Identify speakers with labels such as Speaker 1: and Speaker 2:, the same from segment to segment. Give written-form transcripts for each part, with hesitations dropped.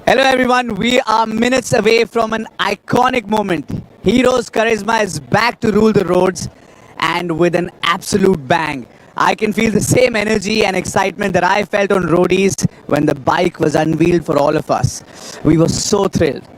Speaker 1: Hello everyone, we are minutes away from an iconic moment. Heroes Karizma is back to rule the roads and with an absolute bang. I can feel the same energy and excitement that I felt on roadies when the bike was unveiled for all of us. We were so thrilled.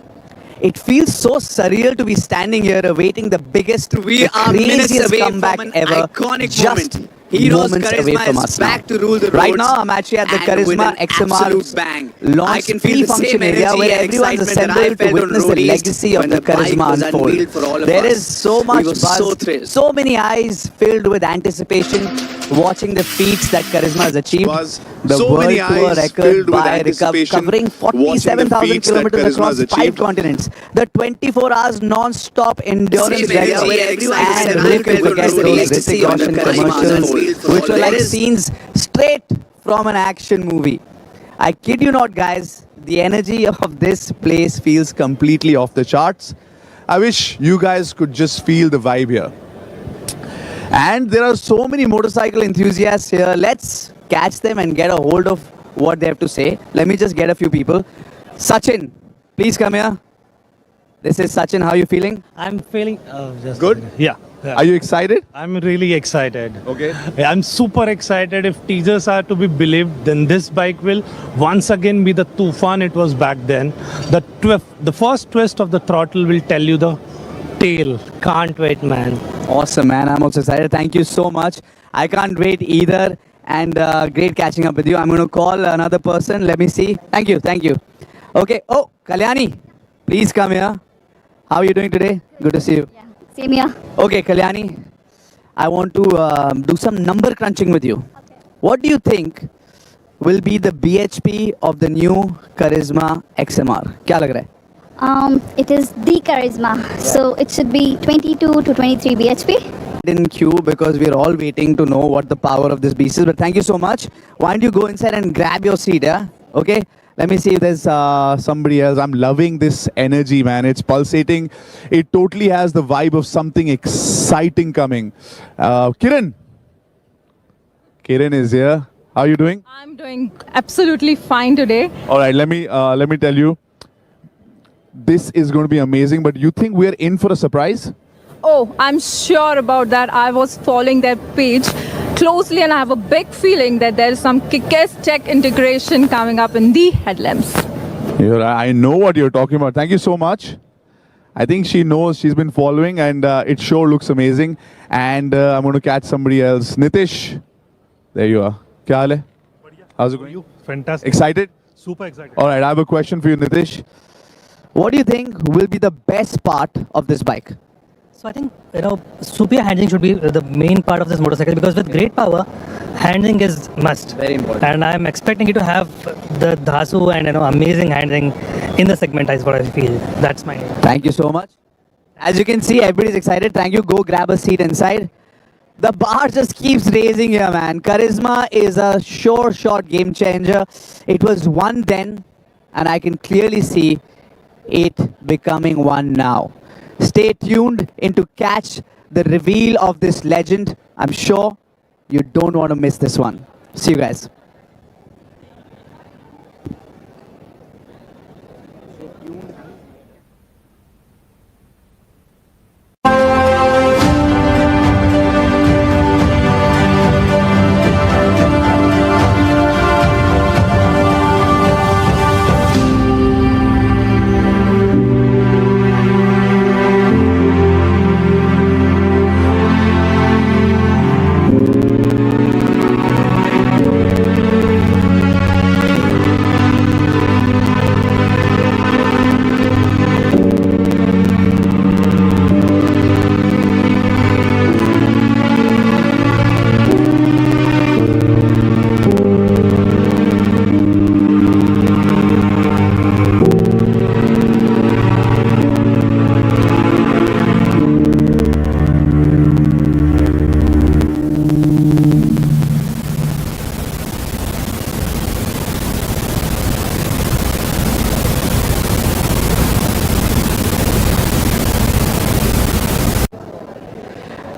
Speaker 1: It feels so surreal to be standing here awaiting the biggest,
Speaker 2: We
Speaker 1: the
Speaker 2: are minutes
Speaker 1: craziest
Speaker 2: away
Speaker 1: comeback
Speaker 2: from an
Speaker 1: ever,
Speaker 2: iconic
Speaker 1: just
Speaker 2: moment. Heroes
Speaker 1: moments away
Speaker 2: Karizma
Speaker 1: from
Speaker 2: is
Speaker 1: us
Speaker 2: back
Speaker 1: now.
Speaker 2: to rule the
Speaker 1: Right
Speaker 2: roads
Speaker 1: now, I'm actually at the
Speaker 2: and with
Speaker 1: Karizma
Speaker 2: an
Speaker 1: XMR
Speaker 2: absolute bang.
Speaker 1: launch
Speaker 2: I can feel the
Speaker 1: pre-function
Speaker 2: same
Speaker 1: area
Speaker 2: energy
Speaker 1: where
Speaker 2: and
Speaker 1: everyone's
Speaker 2: excitement that I
Speaker 1: assembled to
Speaker 2: felt on
Speaker 1: witness the
Speaker 2: roadies
Speaker 1: legacy of
Speaker 2: when
Speaker 1: the
Speaker 2: the bike
Speaker 1: Karizma
Speaker 2: was
Speaker 1: unfold.
Speaker 2: unveiled for all of
Speaker 1: There
Speaker 2: us.
Speaker 1: is so
Speaker 2: We
Speaker 1: much
Speaker 2: were
Speaker 1: buzz,
Speaker 2: so thrilled.
Speaker 1: so many eyes filled with anticipation watching the feats that Karizma has achieved.
Speaker 2: Buzz,
Speaker 1: The
Speaker 2: so
Speaker 1: world
Speaker 2: many
Speaker 1: tour
Speaker 2: eyes
Speaker 1: record
Speaker 2: filled with
Speaker 1: by
Speaker 2: anticipation
Speaker 1: covering
Speaker 2: watching the
Speaker 1: 47,000
Speaker 2: feats that
Speaker 1: kilometers
Speaker 2: Karizma
Speaker 1: across
Speaker 2: has
Speaker 1: 5
Speaker 2: achieved.
Speaker 1: continents. The 24 hours non-stop endurance
Speaker 2: Same energy
Speaker 1: record.
Speaker 2: where everyone
Speaker 1: And
Speaker 2: said,
Speaker 1: who
Speaker 2: "I
Speaker 1: can
Speaker 2: felt on
Speaker 1: forget those
Speaker 2: roadies
Speaker 1: Hrithik
Speaker 2: when the
Speaker 1: Roshan
Speaker 2: Karizma was
Speaker 1: commercials,
Speaker 2: unveiled for
Speaker 1: which
Speaker 2: all
Speaker 1: were
Speaker 2: of
Speaker 1: like
Speaker 2: us."
Speaker 1: scenes straight from an action movie. I kid you not, guys. The energy of this place feels
Speaker 3: Completely off the charts. I wish you guys could just feel the vibe here.
Speaker 1: And there are so many motorcycle enthusiasts here. Let's catch them and get a hold of what they have to say. Let me just get a few people. Sachin, please come here. This is Sachin. How are you feeling?
Speaker 4: I'm feeling just
Speaker 3: Good?
Speaker 4: Yeah.
Speaker 3: Are you excited?
Speaker 4: I'm really excited.
Speaker 3: Okay.
Speaker 4: I'm super excited. If teasers are to be believed, then this bike will once again be the Tufan it was back then. The first twist of the throttle will tell you the tale. Can't wait, man.
Speaker 1: Awesome, man. I'm also excited. Thank you so much. I can't wait either. And great catching up with you. I'm going to call another person. Let me see. Thank you. Thank you. Okay. Oh, Kalyani, please come here. How are you doing today? Good to see you.
Speaker 5: Yeah, same here.
Speaker 1: Okay, Kalyani, I want to do some number crunching with you.
Speaker 5: Okay.
Speaker 1: What do you think will be the BHP of the new Karizma XMR? क्या लग रहा है?
Speaker 5: It is the Karizma, so it should be 22 to 23 bhp.
Speaker 1: In queue because we're all waiting to know what the power of this beast is. But thank you so much. Why don't you go inside and grab your seat, yeah? Okay?
Speaker 3: Let me see if there's somebody else. I'm loving this energy, man. It's pulsating. It totally has the vibe of something exciting coming. Kiran. Kiran is here. How are you doing?
Speaker 6: I'm doing absolutely fine today.
Speaker 3: All right, let me tell you. This is going to be amazing, but you think we're in for a surprise?
Speaker 6: Oh, I'm sure about that. I was following their page closely and I have a big feeling that there is some kick-ass tech integration coming up in the headlamps.
Speaker 3: I know what you're talking about. Thank you so much. I think she knows. She's been following, and it sure looks amazing. And I'm going to catch somebody else. Nitish, there you are. Kya haal hai? How's it going?
Speaker 4: You fantastic.
Speaker 3: Excited?
Speaker 4: Super excited.
Speaker 3: All right, I have a question for you, Nitish.
Speaker 1: What do you think will be the best part of this bike?
Speaker 7: So I think, superior handling should be the main part of this motorcycle, because with great power, handling is must.
Speaker 1: Very important.
Speaker 7: And I'm expecting you to have the Dhasu and amazing handling in the segment is what I feel. That's my name.
Speaker 1: Thank you so much. As you can see, everybody's excited. Thank you. Go grab a seat inside. The bar just keeps raising here, man. Karizma is a sure shot game changer. It was one then, and I can clearly see it becoming one now. Stay tuned in to catch the reveal of this legend. I'm sure you don't want to miss this one. See you guys.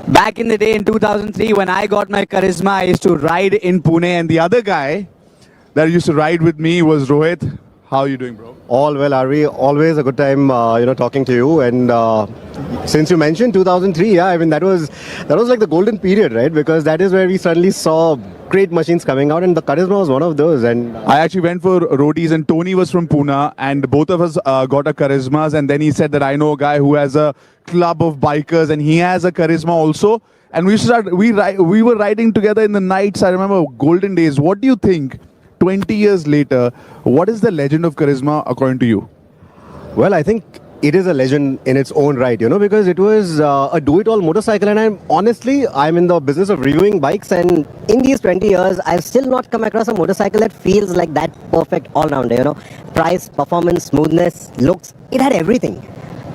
Speaker 1: Back in the day in 2003, when I got my Karizma, I used to ride in Pune, and the other guy that used to ride with me was Rohit. How are you doing, bro?
Speaker 2: All well, Arvi. Always a good time, talking to you. And since you mentioned 2003, yeah, I mean that was like the golden period, right? Because that is where we suddenly saw great machines coming out, and the Karizma was one of those. And
Speaker 3: I actually went for roadies, and Tony was from Pune, and both of us got a Karizmas, and then he said that I know a guy who has a club of bikers, and he has a Karizma also. And we were riding together in the nights. I remember golden days. What do you think? 20 years later, what is the legend of Karizma according to you?
Speaker 2: well, I think it is a legend in its own right, because it was a do-it-all motorcycle. And I'm in the business of reviewing bikes, and in these 20 years, I've still not come across a motorcycle that feels like that perfect all-rounder. Price, performance, smoothness, looks, it had everything.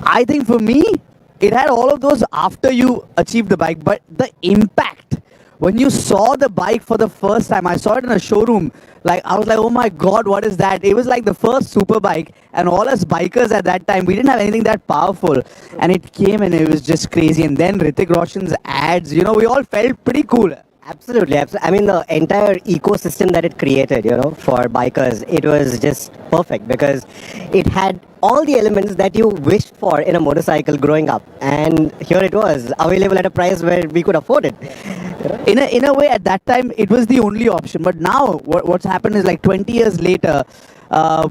Speaker 1: I think for me, it had all of those after you achieved the bike, but the impact when you saw the bike for the first time, I saw it in a showroom. Like, I was like, oh my God, what is that? It was like the first super bike, and all us bikers at that time, we didn't have anything that powerful. And it came and it was just crazy. And then Hrithik Roshan's ads, we all felt pretty cool.
Speaker 8: Absolutely. I mean, the entire ecosystem that it created, for bikers, it was just perfect because it had all the elements that you wished for in a motorcycle growing up. And here it was, available at a price where we could afford it.
Speaker 1: In a way, at that time, it was the only option. But now, what's happened is like 20 years later,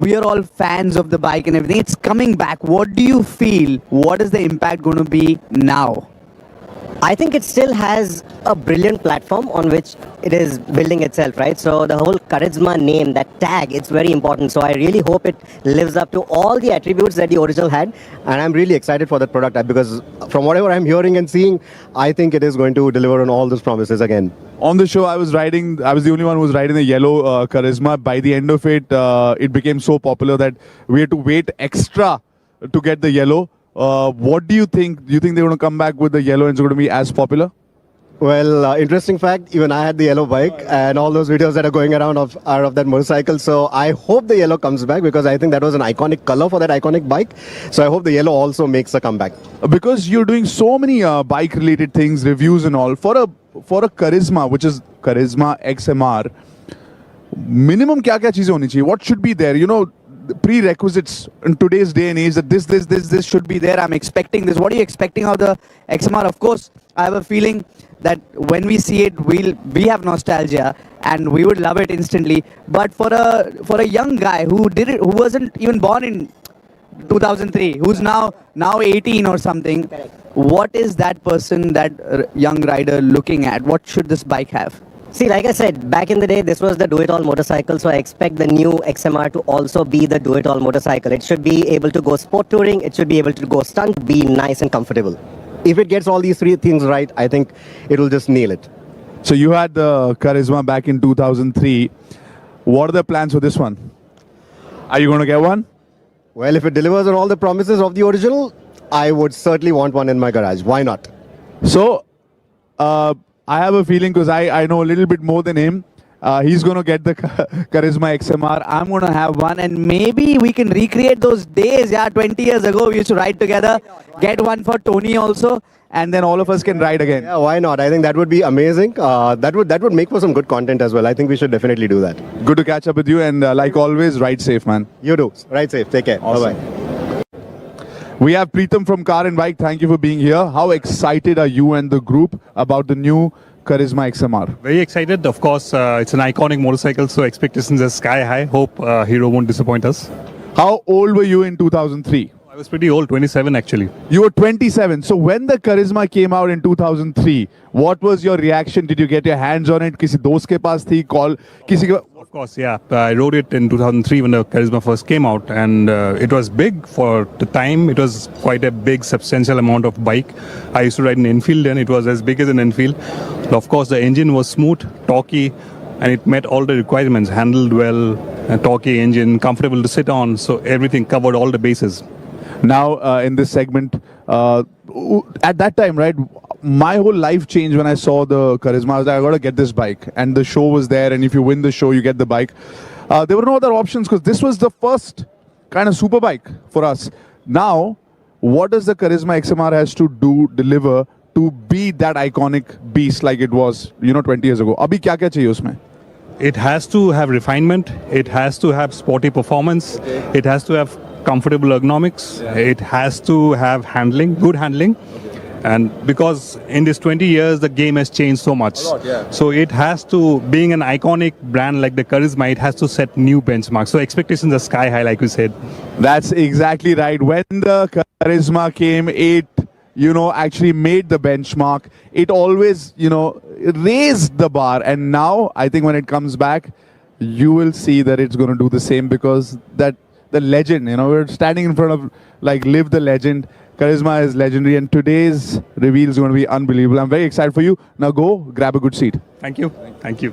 Speaker 1: we are all fans of the bike and everything. It's coming back. What do you feel? What is the impact going to be now?
Speaker 8: I think it still has a brilliant platform on which it is building itself, right? So the whole Karizma name, that tag, it's very important. So I really hope it lives up to all the attributes that the original had.
Speaker 2: And I'm really excited for that product because from whatever I'm hearing and seeing, I think it is going to deliver on all those promises again.
Speaker 3: On the show, I was the only one who was riding the yellow Karizma. By the end of it, it became so popular that we had to wait extra to get the yellow. What do you think? Do you think they're going to come back with the yellow and it's going to be as popular?
Speaker 2: Well, interesting fact, even I had the yellow bike and all those videos that are going around are of that motorcycle. So I hope the yellow comes back because I think that was an iconic color for that iconic bike. So I hope the yellow also makes a comeback.
Speaker 3: Because you're doing so many bike-related things, reviews and all, for a Karizma, which is Karizma XMR, minimum kya cheeze honi chahiye? What should be there? Prerequisites in today's day and age that this should be there. I'm expecting this. What are you expecting of the XMR? Of course, I have a feeling that when we see it, we have nostalgia and we would love it instantly. But for a young guy who wasn't even born in 2003, who's now 18 or something, what is that person, that young rider looking at? What should this bike have?
Speaker 8: See, like I said, back in the day, this was the do-it-all motorcycle, so I expect the new XMR to also be the do-it-all motorcycle. It should be able to go sport touring, it should be able to go stunt, be nice and comfortable. If it gets all these three things right, I think it will just nail it.
Speaker 3: So you had the Karizma back in 2003. What are the plans for this one? Are you going to get one?
Speaker 2: Well, if it delivers on all the promises of the original, I would certainly want one in my garage. Why not?
Speaker 3: So, I have a feeling because I know a little bit more than him. He's going to get the Karizma XMR.
Speaker 1: I'm going to have one, and maybe we can recreate those days. Yeah, 20 years ago, we used to ride together. Get one for Tony also, and then all of us can ride again.
Speaker 2: Yeah, why not? I think that would be amazing. That would make for some good content as well. I think we should definitely do that.
Speaker 3: Good to catch up with you, and like always, ride safe, man.
Speaker 2: You do. Ride safe. Take care.
Speaker 3: Awesome.
Speaker 2: Bye-bye.
Speaker 3: We have Preetham from Car and Bike. Thank you for being here. How excited are you and the group about the new Karizma XMR?
Speaker 9: Very excited. Of course, it's an iconic motorcycle, so expectations are sky high. Hope Hero won't disappoint us.
Speaker 3: How old were you in 2003?
Speaker 9: I was pretty old, 27 actually.
Speaker 3: You were 27. So when the Karizma came out in 2003, what was your reaction? Did you get your hands on it? Kisi dost ke paas thi? Call?
Speaker 9: Of course, yeah. I rode it in 2003 when the Karizma first came out, and it was big for the time. It was quite a big, substantial amount of bike. I used to ride an Enfield, and it was as big as an Enfield. Of course, the engine was smooth, torquey, and it met all the requirements. Handled well, a torquey engine, comfortable to sit on. So everything covered all the bases.
Speaker 3: Now, in this segment, at that time, right, my whole life changed when I saw the Karizma. I was like, I got to get this bike. And the show was there, and if you win the show, you get the bike. There were no other options because this was the first kind of super bike for us. Now, what does the Karizma XMR has to deliver to be that iconic beast like it was, 20 years ago. Abhi kya kya chahiye usme?
Speaker 9: It has to have refinement. It has to have sporty performance. It has to have comfortable ergonomics. It has to have handling, good handling. And because in this 20 years, the game has changed so much. So it has to, being an iconic brand like the Karizma, it has to set new benchmarks. So expectations are sky high, like we said.
Speaker 3: That's exactly right. When the Charisma came, it, actually made the benchmark. It always, raised the bar. And now, I think when it comes back, you will see that it's going to do the same because that the legend, we're standing in front of, live the legend. Charisma is legendary, and today's reveal is going to be unbelievable. I'm very excited for you. Now go grab a good seat.
Speaker 9: Thank you. Thank you.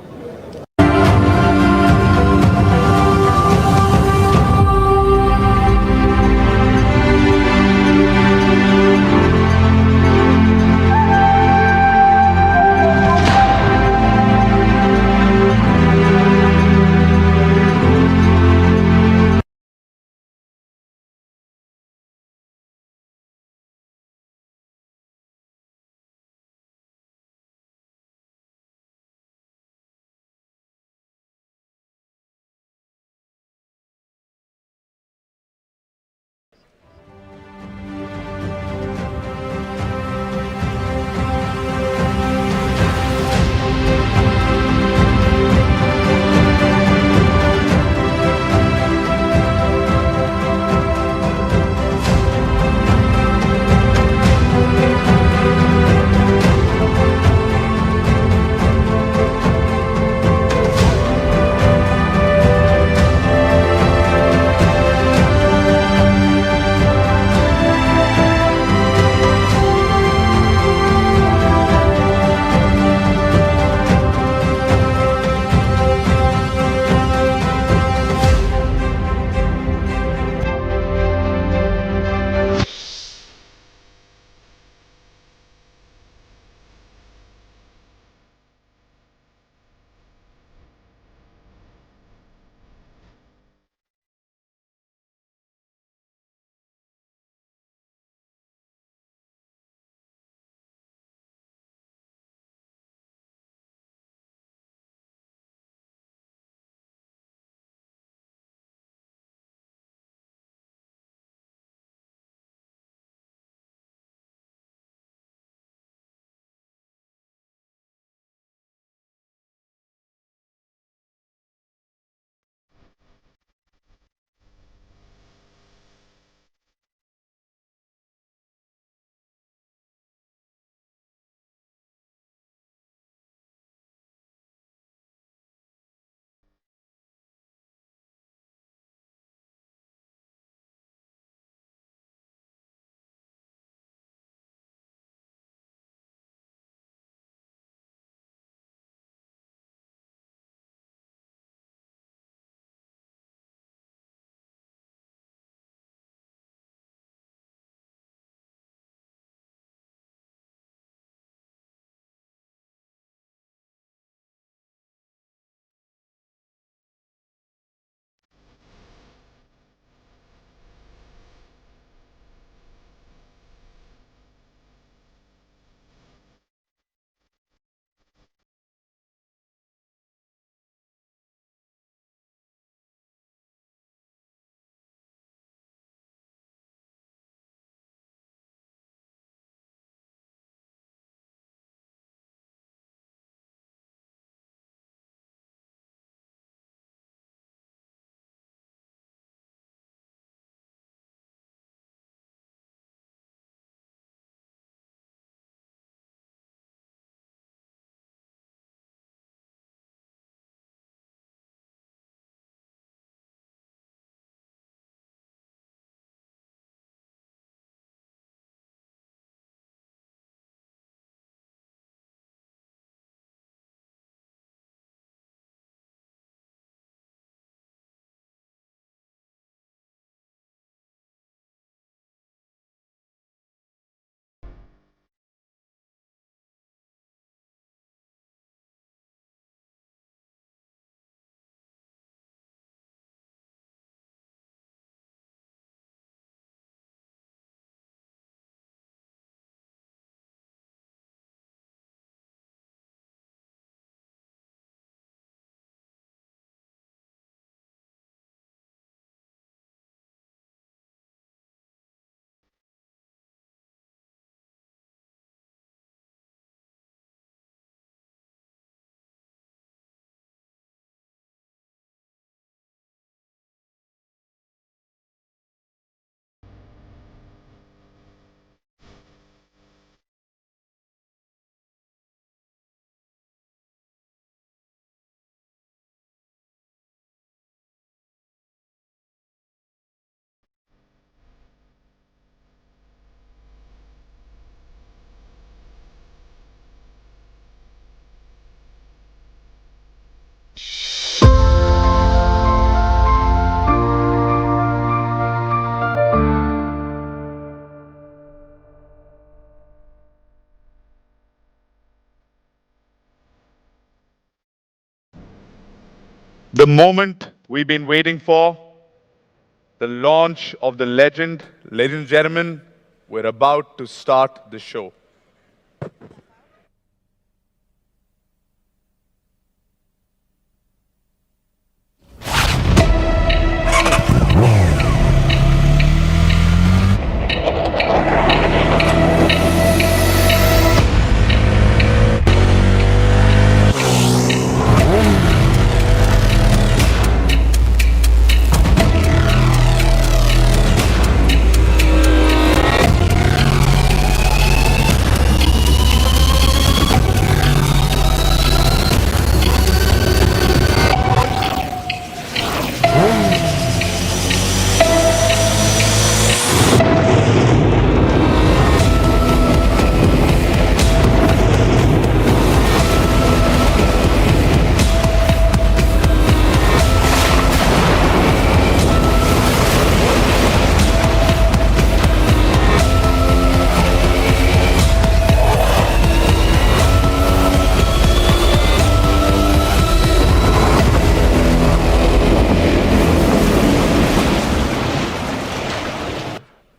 Speaker 3: The moment we've been waiting for, the launch of the legend. Ladies and gentlemen, we're about to start the show.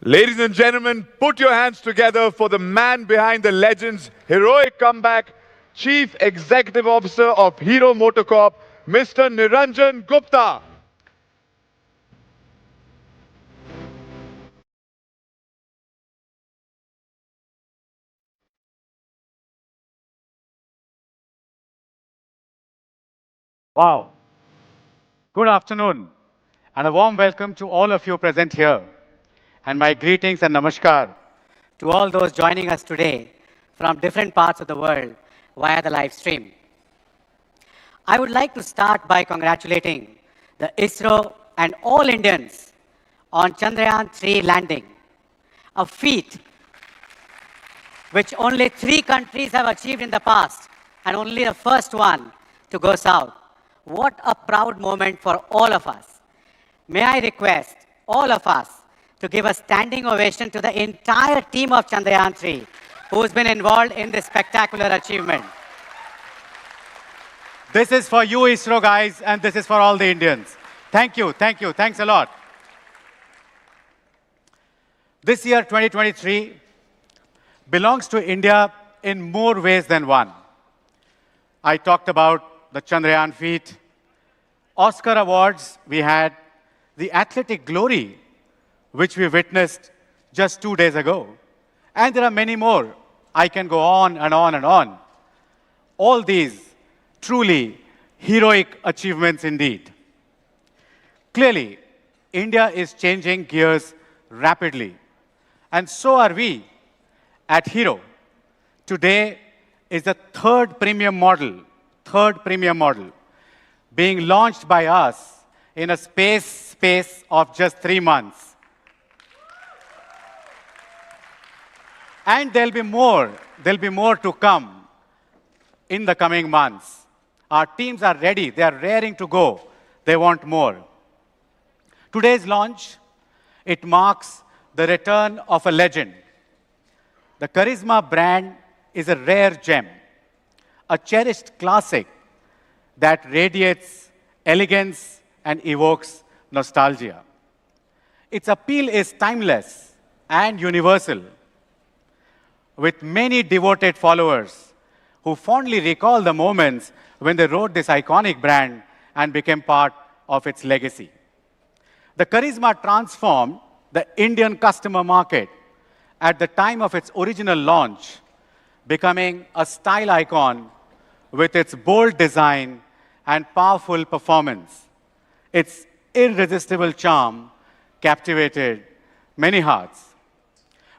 Speaker 3: Ladies and gentlemen, put your hands together for the man behind the legend's heroic comeback, Chief Executive Officer of Hero MotoCorp, Mr. Niranjan Gupta.
Speaker 10: Wow. Good afternoon, and a warm welcome to all of you present here. And my greetings and namaskar to all those joining us today from different parts of the world via the live stream. I would like to start by congratulating the ISRO and all Indians on Chandrayaan 3 landing, a feat which only 3 countries have achieved in the past and only the first one to go south. What a proud moment for all of us. May I request all of us to give a standing ovation to the entire team of Chandrayaan 3 who's been involved in this spectacular achievement. This is for you, ISRO guys, and this is for all the Indians. Thank you, thanks a lot. This year, 2023, belongs to India in more ways than one. I talked about the Chandrayaan feat, Oscar awards we had, the athletic glory which we witnessed just 2 days ago. And there are many more. I can go on and on and on. All these truly heroic achievements indeed. Clearly, India is changing gears rapidly. And so are we at Hero. Today is the third premium model, being launched by us in a space of just 3 months. And there'll be more to come in the coming months. Our teams are ready, they are raring to go, they want more. Today's launch, it marks the return of a legend. The Karizma brand is a rare gem, a cherished classic that radiates elegance and evokes nostalgia. Its appeal is timeless and universal, with many devoted followers who fondly recall the moments when they rode this iconic brand and became part of its legacy. The Karizma transformed the Indian customer market at the time of its original launch, becoming a style icon with its bold design and powerful performance. Its irresistible charm captivated many hearts.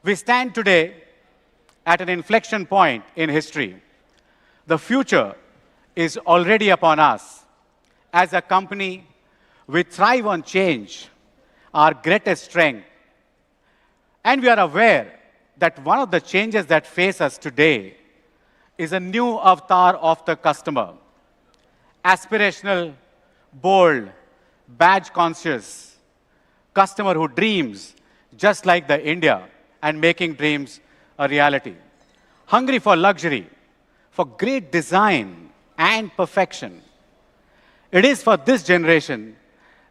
Speaker 10: We stand today at an inflection point in history. The future is already upon us. As a company, we thrive on change, our greatest strength. And we are aware that one of the changes that face us today is a new avatar of the customer. Aspirational, bold, badge-conscious, customer who dreams just like the India and making dreams a reality. Hungry for luxury, for great design and perfection. It is for this generation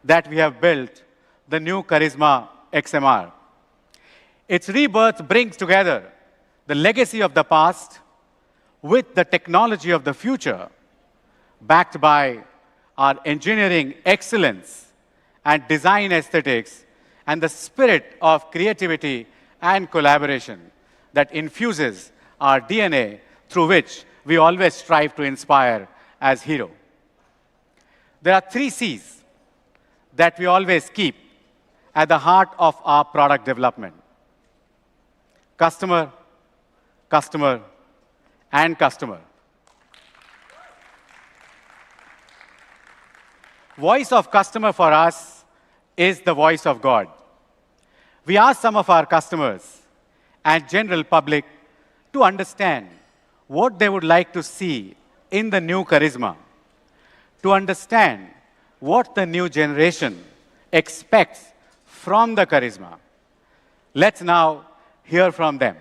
Speaker 10: that we have built the new Karizma XMR. Its rebirth brings together the legacy of the past with the technology of the future, backed by our engineering excellence and design aesthetics and the spirit of creativity and collaboration that infuses our DNA, through which we always strive to inspire as hero. There are 3 C's that we always keep at the heart of our product development: customer, customer, and customer. Voice of customer for us is the voice of God. We asked some of our customers and general public to understand what they would like to see in the new Karizma, to understand what the new generation expects from the Karizma. Let's now hear from them.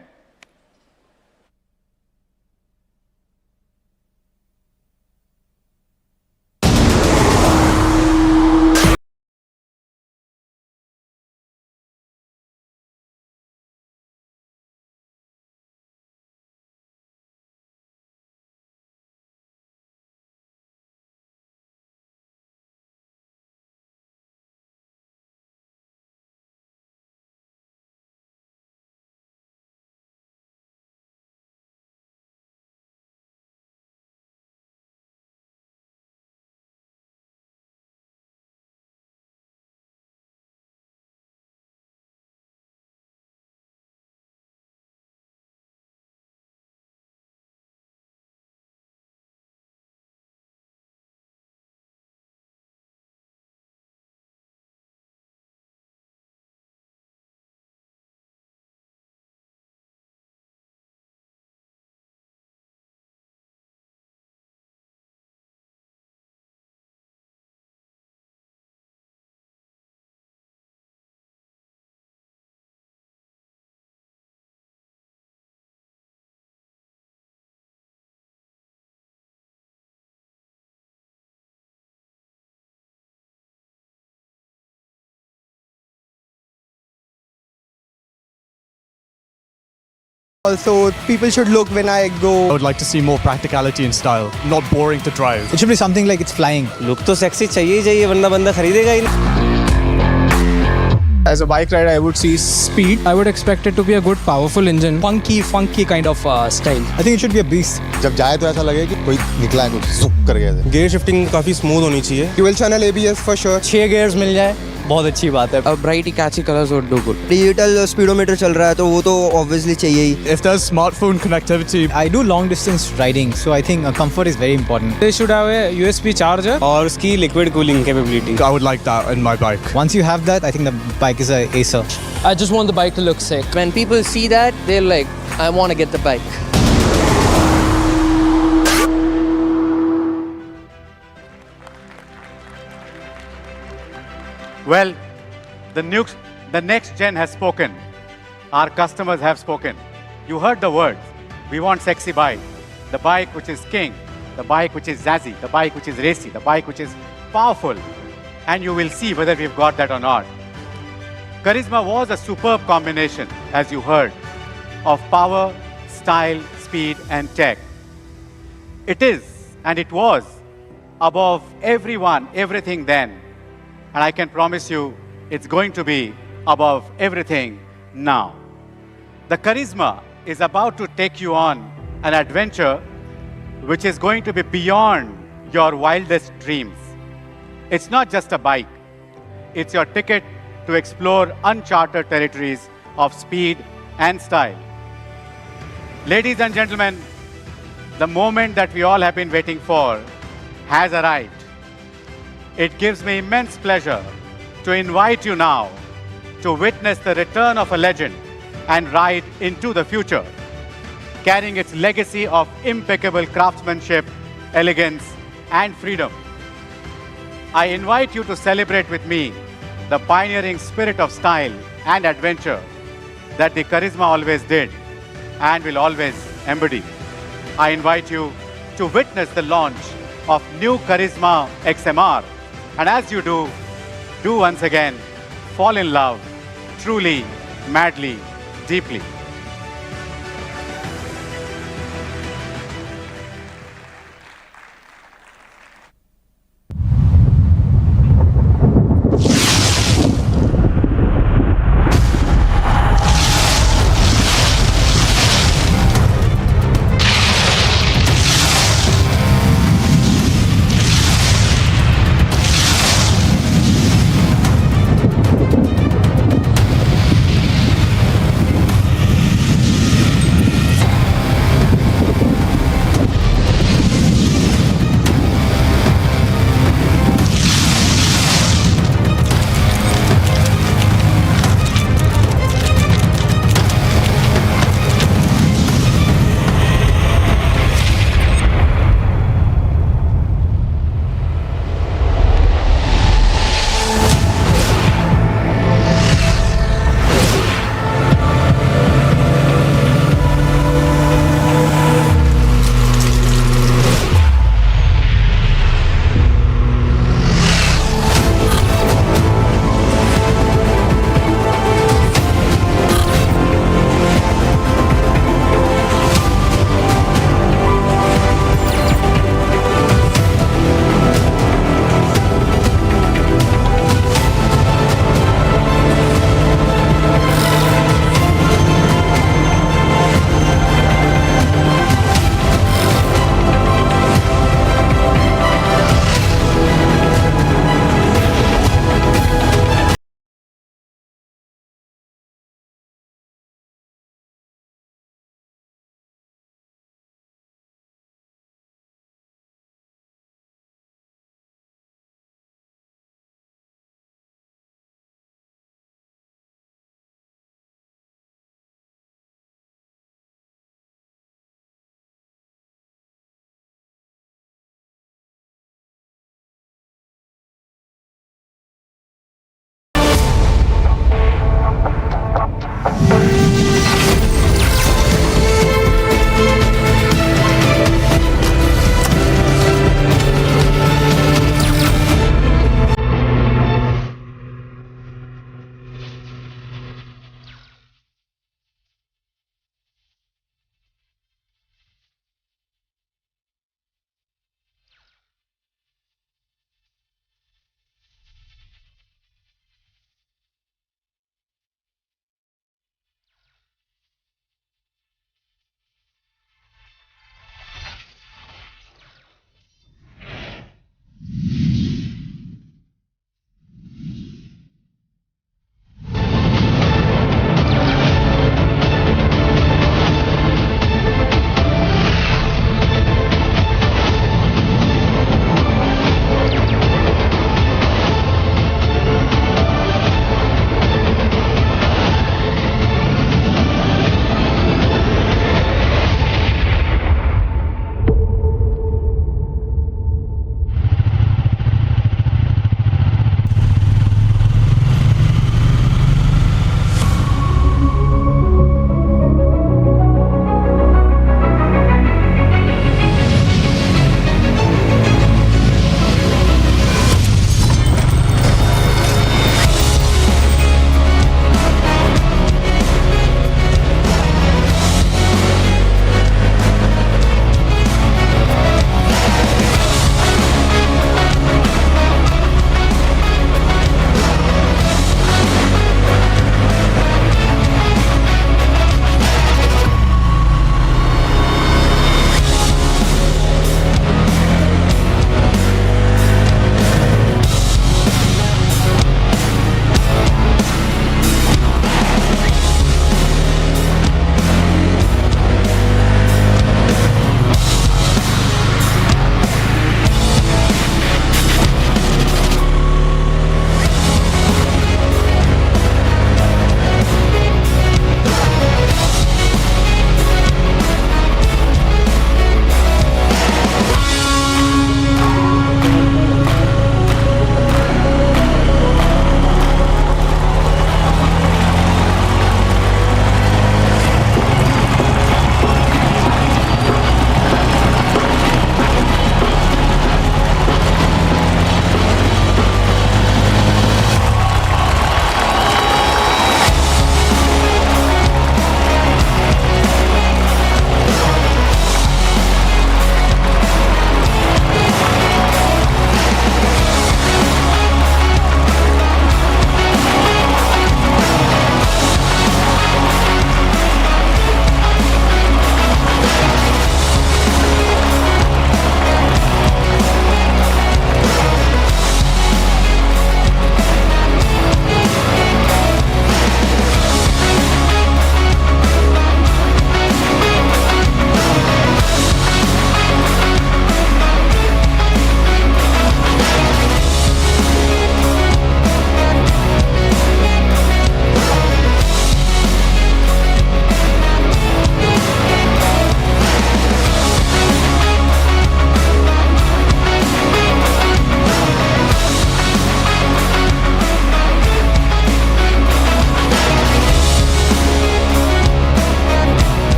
Speaker 11: Also, people should look when I go.
Speaker 12: I would like to see more practicality and style, not boring to drive.
Speaker 11: It should be something like it's flying.
Speaker 13: Look to sexy चाहिए ही चाहिए वरना बंदा खरीदेगा ही नहीं.
Speaker 11: As a bike rider, I would see speed.
Speaker 14: I would expect it to be a good, powerful engine. Funky kind of style.
Speaker 11: I think it should be a beast.
Speaker 15: जब जाए तो ऐसा लगे कि कोई निकला है कुछ zup कर गया है.
Speaker 12: Gear shifting काफी smooth होनी चाहिए.
Speaker 11: Dual channel ABS for sure.
Speaker 14: 6 gears मिल जाए बहुत अच्छी बात है.
Speaker 13: Bright catchy colors would do good.
Speaker 11: Digital speedometer चल रहा है तो वो तो obviously चाहिए ही.
Speaker 12: If there's smartphone connectivity.
Speaker 11: I do long distance riding, so I think comfort is very important.
Speaker 14: They should have a USB charger.
Speaker 13: और उसकी liquid cooling capability.
Speaker 12: I would like that in my bike.
Speaker 11: Once you have that, I think the bike is a acer.
Speaker 14: I just want the bike to look sick.
Speaker 13: When people see that, they're like, I want to get the bike.
Speaker 10: Well, the next gen has spoken. Our customers have spoken. You heard the words. We want sexy bike. The bike which is king. The bike which is zazzy. The bike which is racy. The bike which is powerful. And you will see whether we've got that or not. Karizma was a superb combination, as you heard, of power, style, speed, and tech. It is, and it was, above everyone, everything then. And I can promise you, it's going to be above everything now. The Karizma is about to take you on an adventure which is going to be beyond your wildest dreams. It's not just a bike. It's your ticket to explore uncharted territories of speed and style. Ladies and gentlemen, the moment that we all have been waiting for has arrived. It gives me immense pleasure to invite you now to witness the return of a legend and ride into the future, carrying its legacy of impeccable craftsmanship, elegance, and freedom. I invite you to celebrate with me the pioneering spirit of style and adventure that the Karizma always did and will always embody. I invite you to witness the launch of new Karizma XMR. And as you do once again fall in love, truly, madly, deeply.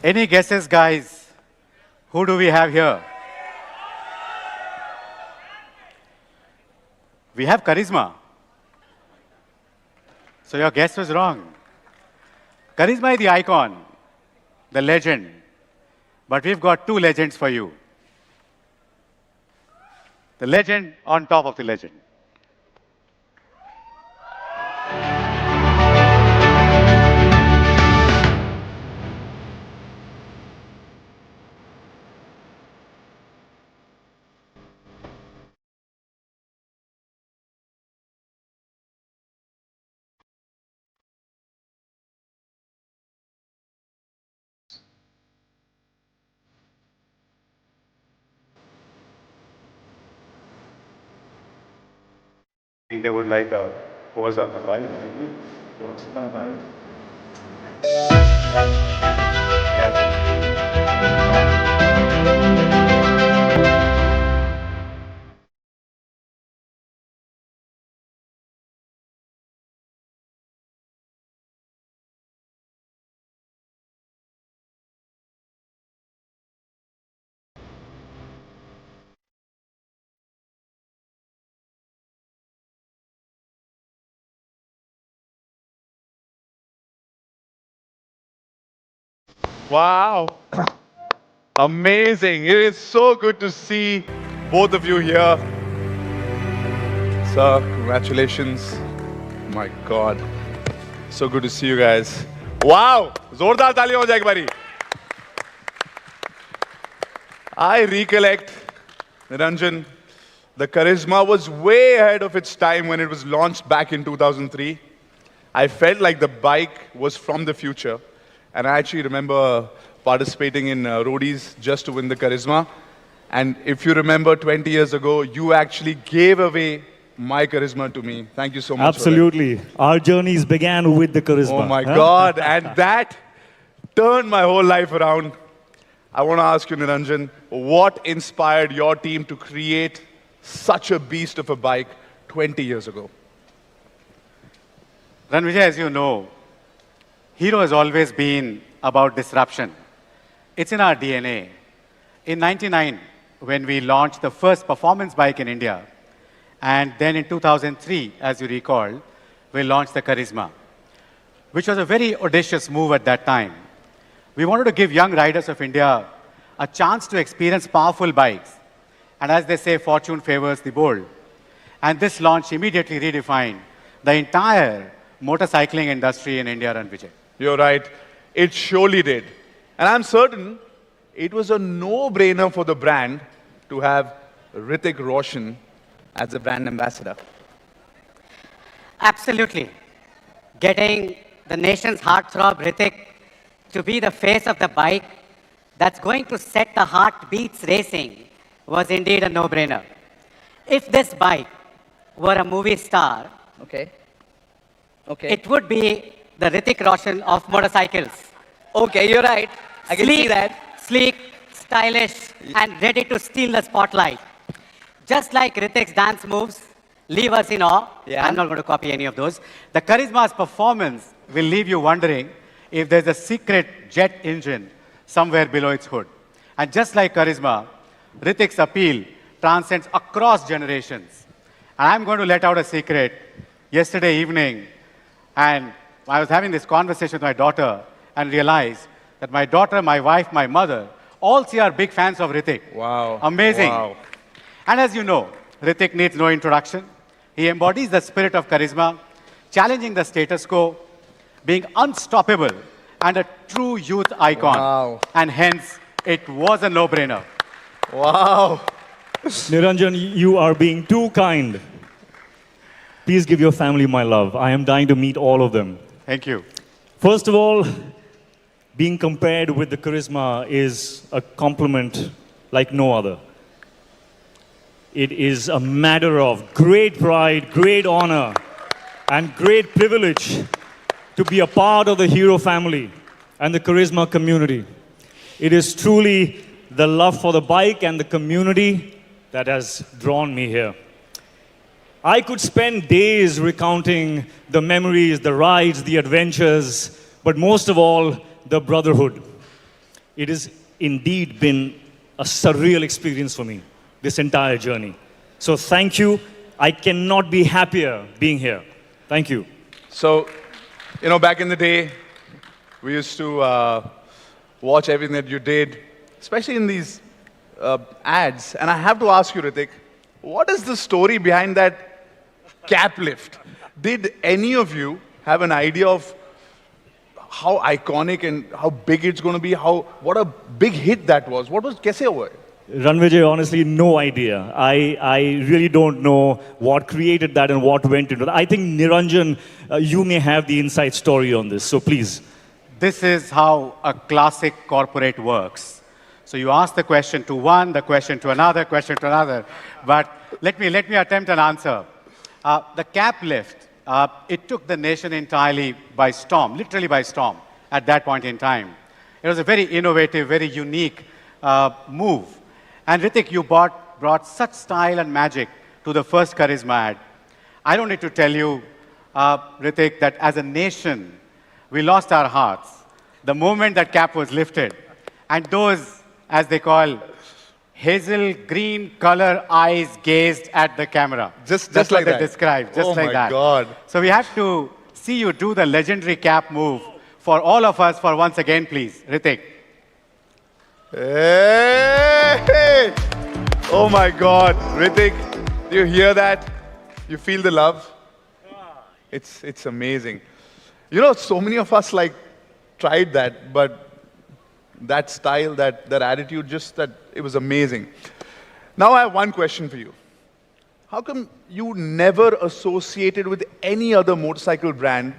Speaker 10: Any guesses, guys? Who do we have here? We have Karizma. So your guess was wrong. Karizma is the icon, the legend. But we've got two legends for you. The legend on top of the legend. I think they would like a pose on the bike.
Speaker 3: Wow. Amazing. It is so good to see both of you here. Sir, congratulations. My God. So good to see you guys. Wow. Zordar tali ho jaye ek bari. I recollect, Niranjan, the Karizma was way ahead of its time when it was launched back in 2003. I felt like the bike was from the future. And I actually remember participating in roadies just to win the Karizma. And if you remember 20 years ago, you actually gave away my Karizma to me. Thank you so much.
Speaker 16: Absolutely. Our journeys began with the Karizma.
Speaker 3: Oh my God. And that turned my whole life around. I want to ask you, Niranjan, what inspired your team to create such a beast of a bike 20 years ago?
Speaker 10: Ranvijay, as you know, Hero has always been about disruption. It's in our DNA. In '99, when we launched the first performance bike in India, and then in 2003, as you recall, we launched the Karizma, which was a very audacious move at that time. We wanted to give young riders of India a chance to experience powerful bikes. And as they say, fortune favors the bold. And this launch immediately redefined the entire motorcycling industry in India, Ranvijay.
Speaker 3: You're right. It surely did. And I'm certain it was a no-brainer for the brand to have Hrithik Roshan as a brand ambassador.
Speaker 17: Absolutely. Getting the nation's heartthrob, Hrithik, to be the face of the bike that's going to set the heartbeats racing was indeed a no-brainer. If this bike were a movie star, it would be the Hrithik Roshan of motorcycles.
Speaker 1: Okay, you're right. I can see that.
Speaker 17: Sleek, stylish, and ready to steal the spotlight. Just like Hrithik's dance moves leave us in awe. I'm not going to copy any of those.
Speaker 10: The Karizma's performance will leave you wondering if there's a secret jet engine somewhere below its hood. And just like Karizma, Hrithik's appeal transcends across generations. And I'm going to let out a secret. Yesterday evening, and I was having this conversation with my daughter and realized that my daughter, my wife, my mother, all three are big fans of Hrithik.
Speaker 3: Wow.
Speaker 10: Amazing.
Speaker 3: Wow.
Speaker 10: And as you know, Hrithik needs no introduction. He embodies the spirit of Karizma, challenging the status quo, being unstoppable, and a true youth icon.
Speaker 3: Wow.
Speaker 10: And hence, it was a no-brainer.
Speaker 3: Wow.
Speaker 16: Niranjan, you are being too kind. Please give your family my love. I am dying to meet all of them.
Speaker 10: Thank you.
Speaker 16: First of all, being compared with the Karizma is a compliment like no other. It is a matter of great pride, great honor, and great privilege to be a part of the Hero family and the Karizma community. It is truly the love for the bike and the community that has drawn me here. I could spend days recounting the memories, the rides, the adventures, but most of all, the brotherhood. It has indeed been a surreal experience for me, this entire journey. So thank you. I cannot be happier being here. Thank you.
Speaker 3: So, you know, back in the day, we used to watch everything that you did, especially in these ads. And I have to ask you, Ritik, what is the story behind that cap lift? Did any of you have an idea of how iconic and how big it's going to be? What a big hit that was. What was kaise hua?
Speaker 16: Ranvijay, honestly, no idea. I really don't know what created that and what went into that. I think Niranjan, you may have the inside story on this, so please.
Speaker 10: This is how a classic corporate works. So you ask the question to one, the question to another, question to another. But let me attempt an answer. The cap lift, it took the nation entirely by storm, literally by storm, at that point in time. It was a very innovative, very unique move. And Ritik, you brought such style and magic to the first Karizma ad. I don't need to tell you, Ritik, that as a nation, we lost our hearts the moment that cap was lifted. And those, as they call, hazel green color eyes gazed at the camera.
Speaker 3: Just
Speaker 10: That's
Speaker 3: like
Speaker 10: what
Speaker 3: that.
Speaker 10: they described, just like that.
Speaker 3: Oh my God.
Speaker 10: So we have to see you do the legendary cap move for all of us for once again, please. Ritik.
Speaker 3: Hey! Oh my God, Ritik, do you hear that? You feel the love? It's amazing. You know, so many of us tried that, but that style, that attitude, it was amazing. Now I have one question for you. How come you never associated with any other motorcycle brand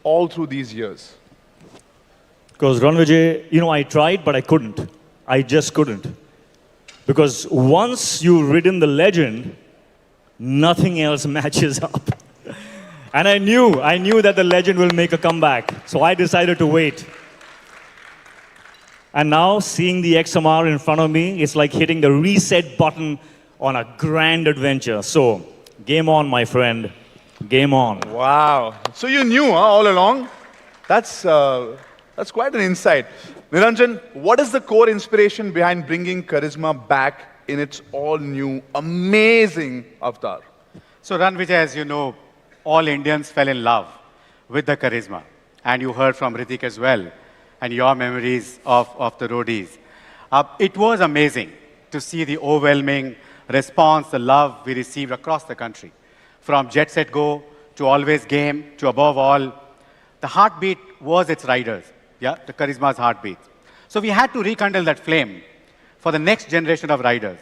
Speaker 3: all through these years?
Speaker 16: Because Ranvijay, I tried, but I couldn't. I just couldn't. Because once you've ridden the legend, nothing else matches up. And I knew that the legend will make a comeback. So I decided to wait. And now, seeing the XMR in front of me, it's like hitting the reset button on a grand adventure. So, game on, my friend. Game on.
Speaker 3: Wow. So you knew all along? That's quite an insight. Niranjan, what is the core inspiration behind bringing Karizma back in its all-new, amazing avatar?
Speaker 10: So Ranvijay, as you know, all Indians fell in love with the Karizma. And you heard from Ritik as well, and your memories of the roadies. It was amazing to see the overwhelming response, the love we received across the country. From Jet Set Go to Always Game to above all, the heartbeat was its riders. Yeah, the Karizma's heartbeat. So we had to rekindle that flame for the next generation of riders.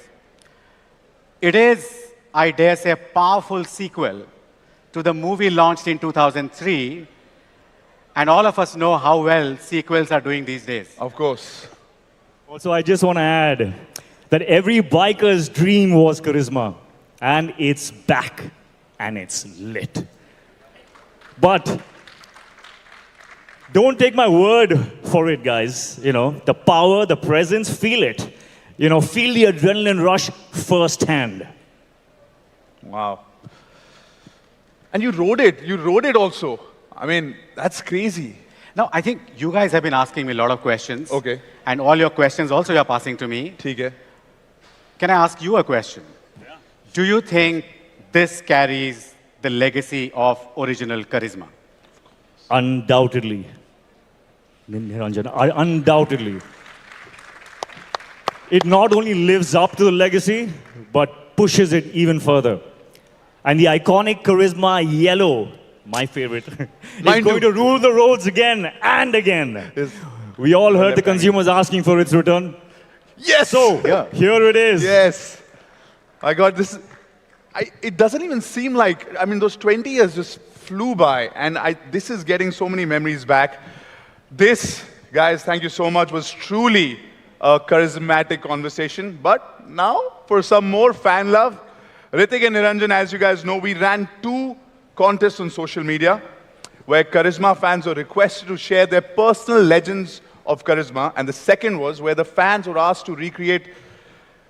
Speaker 10: It is, I dare say, a powerful sequel to the movie launched in 2003. And all of us know how well sequels are doing these days.
Speaker 3: Of course.
Speaker 16: Also, I just want to add that every biker's dream was Karizma. And it's back. And it's lit. But don't take my word for it, guys. The power, the presence, feel it. Feel the adrenaline rush firsthand.
Speaker 3: Wow. And you rode it also. I mean, that's crazy.
Speaker 10: Now, I think you guys have been asking me a lot of questions.
Speaker 3: Okay.
Speaker 10: And all your questions also you're passing to me.
Speaker 3: ठीक है.
Speaker 10: Can I ask you a question? Yeah. Do you think this carries the legacy of original Karizma?
Speaker 16: Undoubtedly. Niranjan, undoubtedly. It not only lives up to the legacy, but pushes it even further. And the iconic Karizma yellow, my favorite, is going to rule the roads again and again. We all heard the consumers asking for its return.
Speaker 3: Yes!
Speaker 16: So, here it is.
Speaker 3: Yes. I got this. It doesn't even seem like, those 20 years just flew by. And this is getting so many memories back. This, guys, thank you so much, was truly a charismatic conversation. But now, for some more fan love, Ritik and Niranjan, as you guys know, we ran 2 contests on social media where Karizma fans were requested to share their personal legends of Karizma. And the second was where the fans were asked to recreate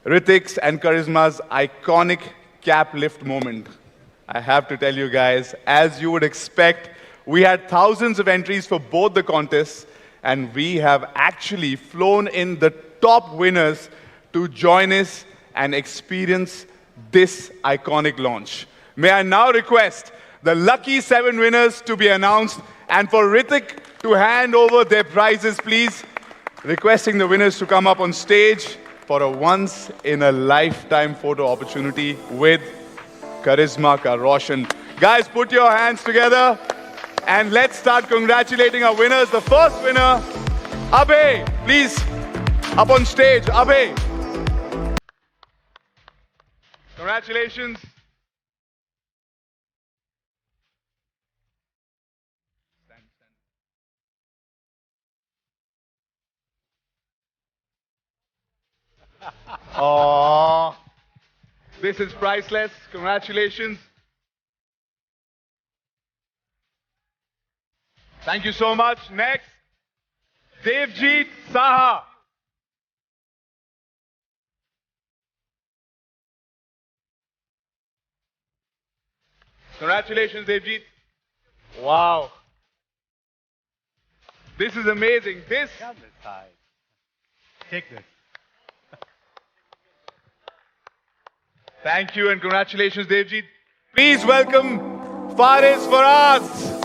Speaker 3: Ritik's and Karizma's iconic cap lift moment. I have to tell you guys, as you would expect, we had thousands of entries for both the contests. and we have actually flown in the top winners to join us and experience this iconic launch. May I now request the lucky 7 winners to be announced, and for Ritik to hand over their prizes, please. Requesting the winners to come up on stage for a once-in-a-lifetime photo opportunity with Karizma Ka Roshan. Guys, put your hands together and let's start congratulating our winners. The first winner, Abhay, please, up on stage. Abhay. Congratulations. Oh, this is priceless. Congratulations. Thank you so much. Next, Devjeet Saha. Congratulations, Devjeet. Wow. This is amazing. This.
Speaker 10: Take this.
Speaker 3: Thank you and congratulations, Devjeet. Please welcome Faris Faraz.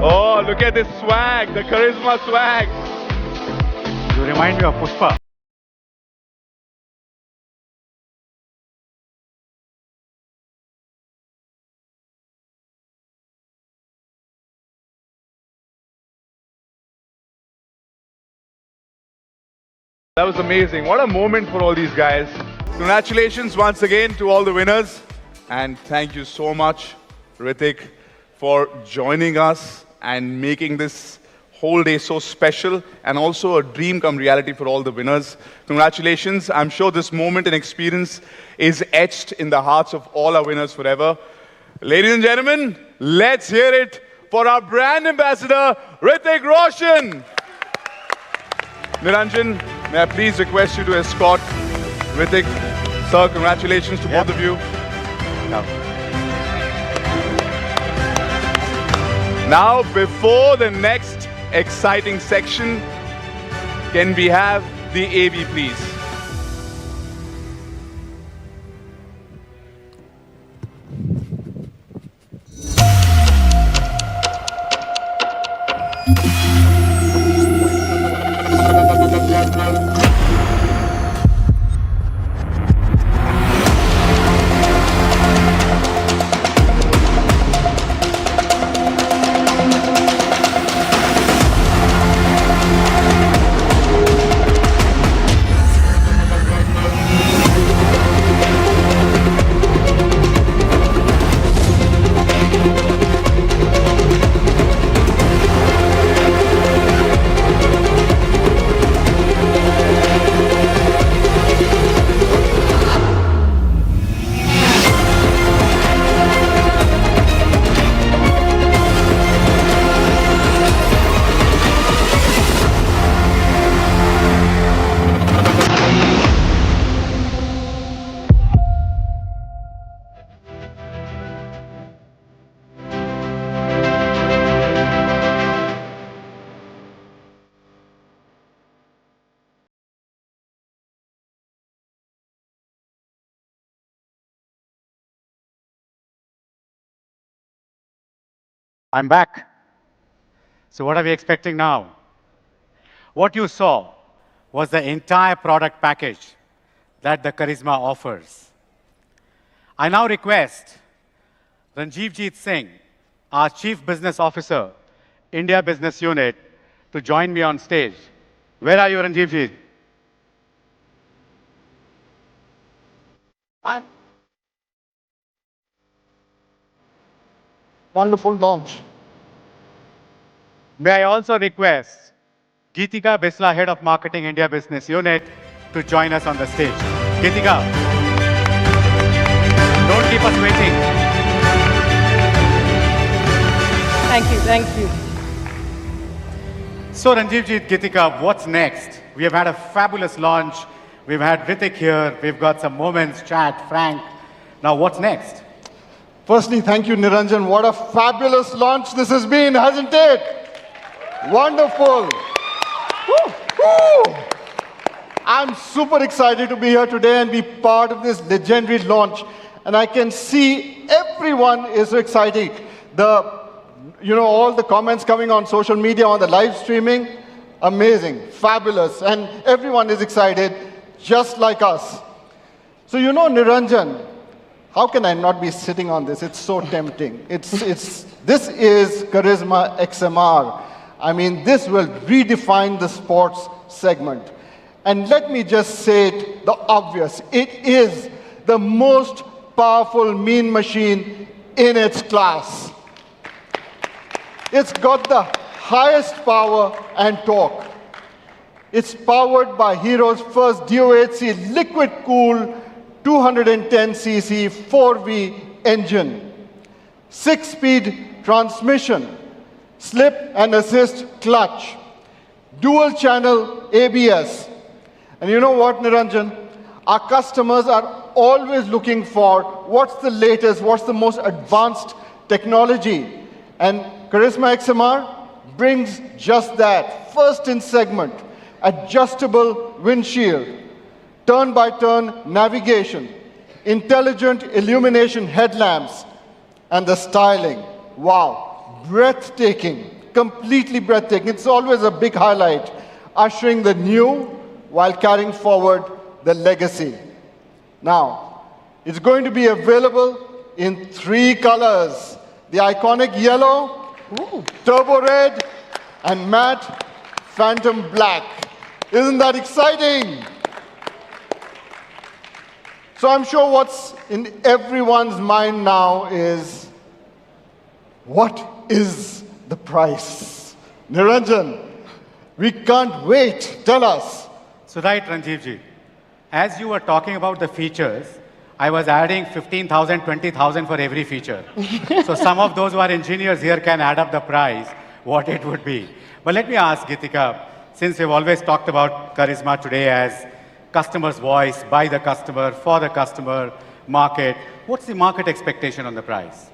Speaker 3: Oh, look at this swag, the Karizma swag.
Speaker 10: You remind me of Pushpa.
Speaker 3: That was amazing. What a moment for all these guys. Congratulations once again to all the winners. And thank you so much, Ritik, for joining us and making this whole day so special and also a dream come reality for all the winners. Congratulations. I'm sure this moment and experience is etched in the hearts of all our winners forever. Ladies and gentlemen, let's hear it for our brand ambassador, Ritik Roshan. Niranjan, may I please request you to escort Ritik. Sir, congratulations to both of you. Now, before the next exciting section, can we have the AV, please?
Speaker 10: I'm back. So what are we expecting now? What you saw was the entire product package that the Karizma offers. I now request Ranjivjit Singh, our Chief Business Officer, India Business Unit, to join me on stage. Where are you, Ranjivjit?
Speaker 11: Wonderful launch.
Speaker 10: May I also request Geetika Bisla, Head of Marketing, India Business Unit, to join us on the stage. Geetika, don't keep us waiting.
Speaker 18: Thank you.
Speaker 10: So Ranjivjit, Geetika, what's next? We have had a fabulous launch. We've had Ritik here. We've got some moments, chat, Frank. Now what's next?
Speaker 11: Firstly, thank you, Niranjan. What a fabulous launch this has been, hasn't it? Wonderful. Woo, woo. I'm super excited to be here today and be part of this legendary launch. And I can see everyone is so excited. All the comments coming on social media, on the live streaming, amazing, fabulous. And everyone is excited, just like us. So Niranjan, how can I not be sitting on this? It's so tempting. This is Karizma XMR. I mean, this will redefine the sports segment. And let me just say it, the obvious. It is the most powerful mean machine in its class. It's got the highest power and torque. It's powered by Hero's first DO8C liquid-cooled 210cc 4V engine, 6-speed transmission, slip and assist clutch, dual-channel ABS. And you know what, Niranjan? Our customers are always looking for what's the latest, what's the most advanced technology. And Karizma XMR brings just that. First in segment, adjustable windshield, turn-by-turn navigation, intelligent illumination headlamps, and the styling. Wow, breathtaking, completely breathtaking. It's always a big highlight, ushering the new while carrying forward the legacy. Now, it's going to be available in 3 colors. The iconic yellow, turbo red, and matte phantom black. Isn't that exciting? So I'm sure what's in everyone's mind now is, what is the price? Niranjan, we can't wait. Tell us.
Speaker 10: So right, Ranjivji, as you were talking about the features, I was adding 15,000, 20,000 for every feature. So some of those who are engineers here can add up the price, what it would be. But let me ask, Geetika, since we've always talked about Karizma today as customer's voice, by the customer, for the customer, market, what's the market expectation on the price?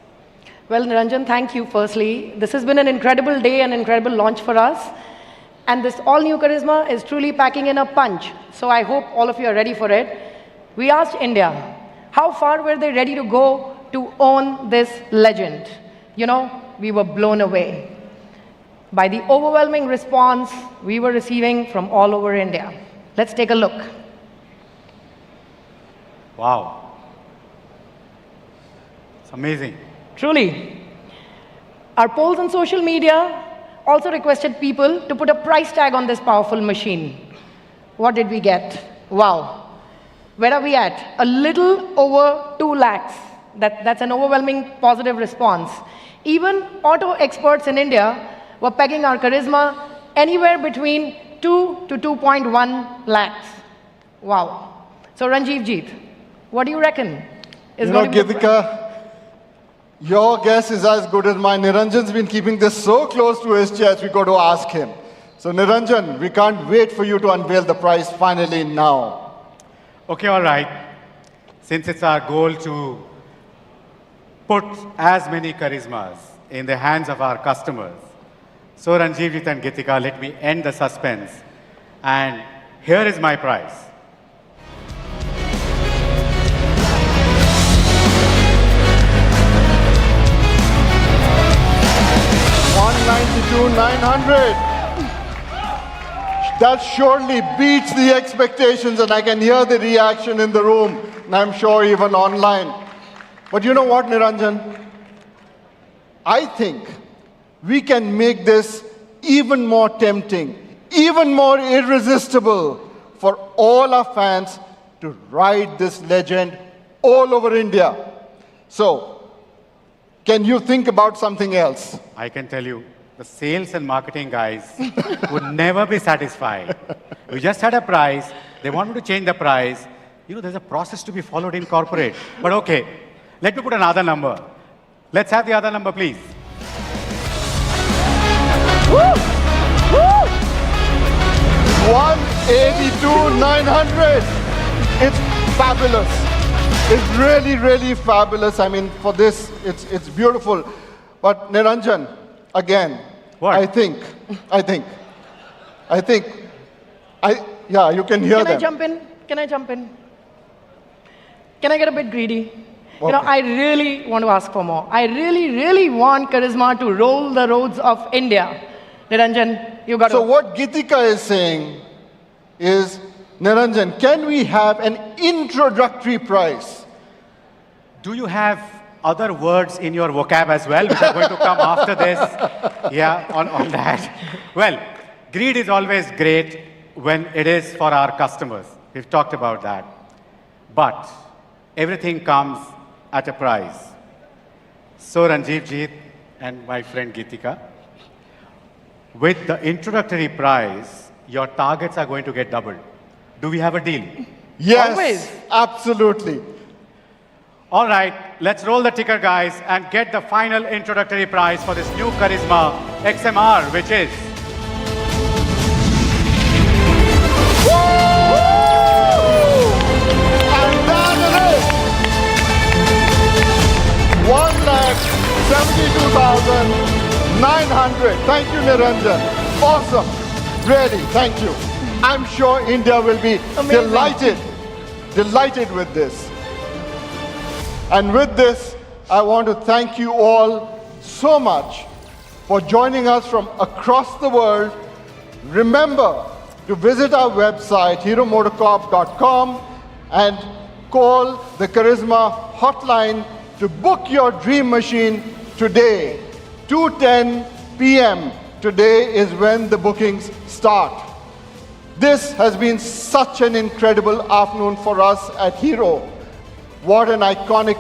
Speaker 18: Well, Niranjan, thank you firstly. This has been an incredible day, an incredible launch for us. And this all-new Karizma is truly packing in a punch. So I hope all of you are ready for it. We asked India, how far were they ready to go to own this legend? We were blown away by the overwhelming response we were receiving from all over India. Let's take a look.
Speaker 10: Wow. It's amazing.
Speaker 18: Truly. Our polls on social media also requested people to put a price tag on this powerful machine. What did we get? Wow. Where are we at? A little over 2 lakhs. That's an overwhelming positive response. Even auto experts in India were pegging our Karizma anywhere between 2 to 2.1 lakhs. Wow. So Ranjivjit, what do you reckon?
Speaker 11: Geetika, your guess is as good as mine. Niranjan's been keeping this so close to his chest, we got to ask him. So Niranjan, we can't wait for you to unveil the price finally now.
Speaker 10: Okay, all right. Since it's our goal to put as many Karizmas in the hands of our customers, so Ranjivjit and Geetika, let me end the suspense. And here is my price.
Speaker 11: 900. That surely beats the expectations, and I can hear the reaction in the room, and I'm sure even online. But you know what, Niranjan? I think we can make this even more tempting, even more irresistible for all our fans to ride this legend all over India. So, can you think about something else?
Speaker 10: I can tell you, the sales and marketing guys would never be satisfied. We just had a price. They want me to change the price. You know, there's a process to be followed in corporate. But okay, let me put another number. Let's have the other number, please.
Speaker 11: Woo! Woo! 182,900. It's fabulous. It's really, really fabulous. I mean, for this, it's beautiful. But Niranjan, again,
Speaker 10: what?
Speaker 11: I think, yeah, you can hear
Speaker 18: Can
Speaker 11: them.
Speaker 18: I jump in? Can I jump in? Can I get a bit greedy?
Speaker 11: Okay.
Speaker 18: You know, I really want to ask for more. I really, really want Karizma to roll the roads of India. Niranjan, you got
Speaker 11: So
Speaker 18: to.
Speaker 11: what Gitika is saying is, Niranjan, can we have an introductory price?
Speaker 10: Do you have other words in your vocab as well, which are going to come after this? Yeah, on that. Well, greed is always great when it is for our customers. We've talked about that. But everything comes at a price. So Ranjeev Jeet and my friend Gitika, with the introductory price, your targets are going to get doubled. Do we have a deal?
Speaker 11: Yes,
Speaker 18: Always.
Speaker 11: absolutely.
Speaker 10: All right, let's roll the ticker, guys, and get the final introductory price for this new Karizma XMR, which is...
Speaker 11: And that is 1,72,900. Thank you, Niranjan. Awesome. Really, thank you. I'm sure India will be
Speaker 18: Amazing.
Speaker 11: delighted with this. And with this, I want to thank you all so much for joining us from across the world. Remember to visit our website, heromotorcorp.com, and call the Karizma hotline to book your dream machine today. 2:10 p.m. today is when the bookings start. This has been such an incredible afternoon for us at Hero. What an iconic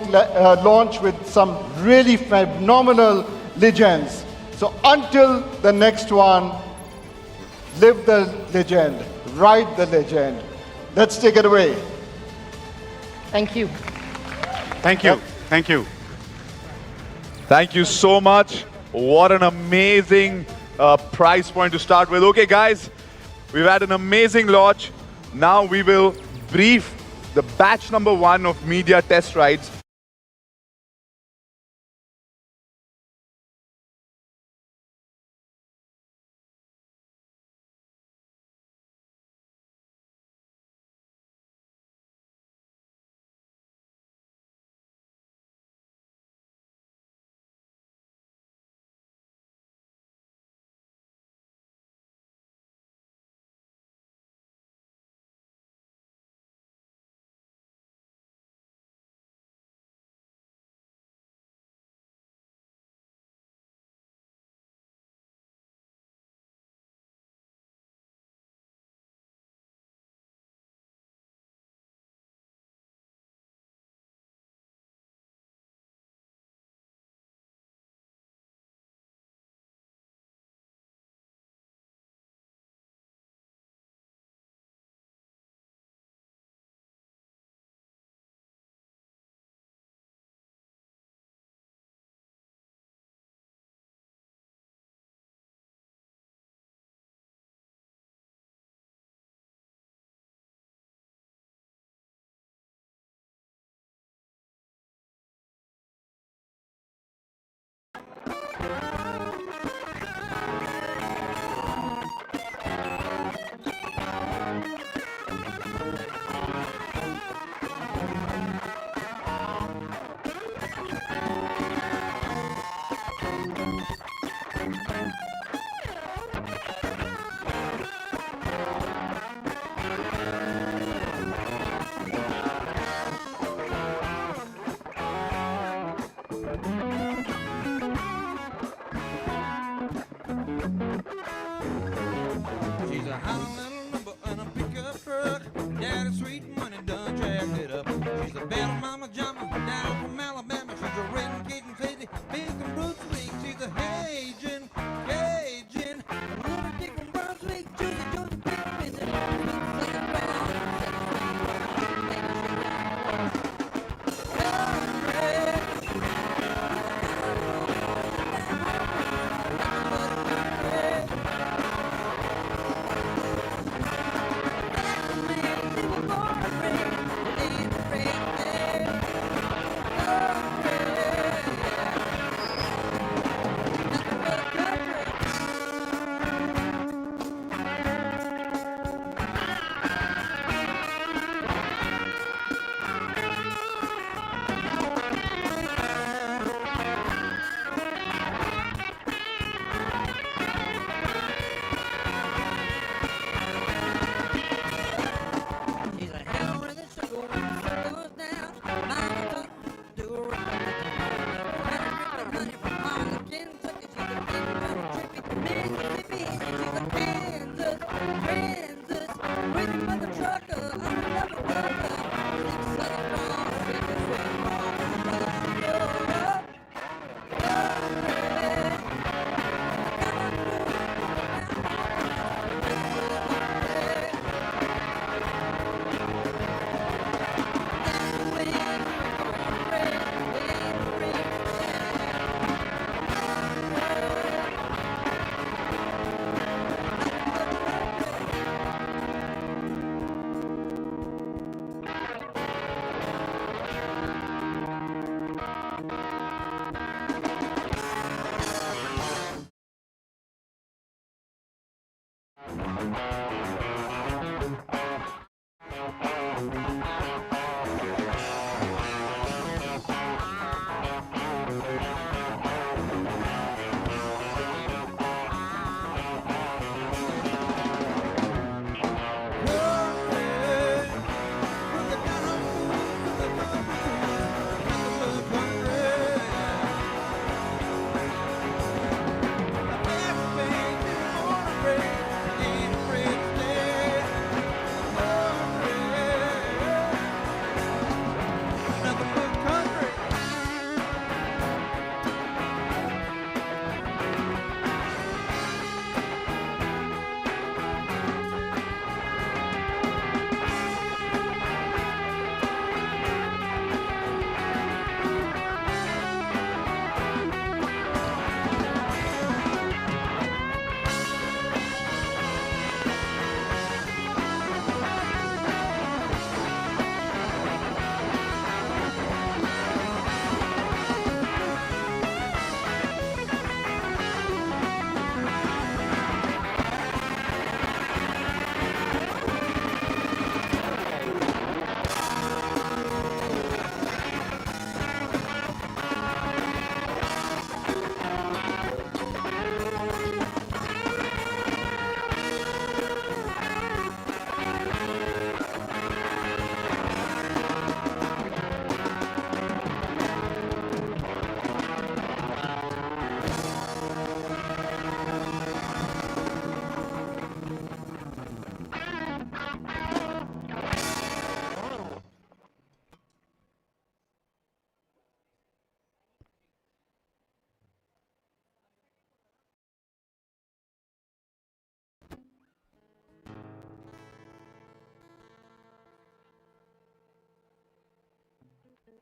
Speaker 11: launch with some really phenomenal legends. So until the next one, live the legend, ride the legend. Let's take it away.
Speaker 18: Thank you.
Speaker 10: Thank you. Thank you.
Speaker 3: Thank you so much. What an amazing price point to start with. Okay, guys, we've had an amazing launch. Now we will brief the batch number 1 of media test rides.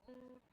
Speaker 19: Thank you.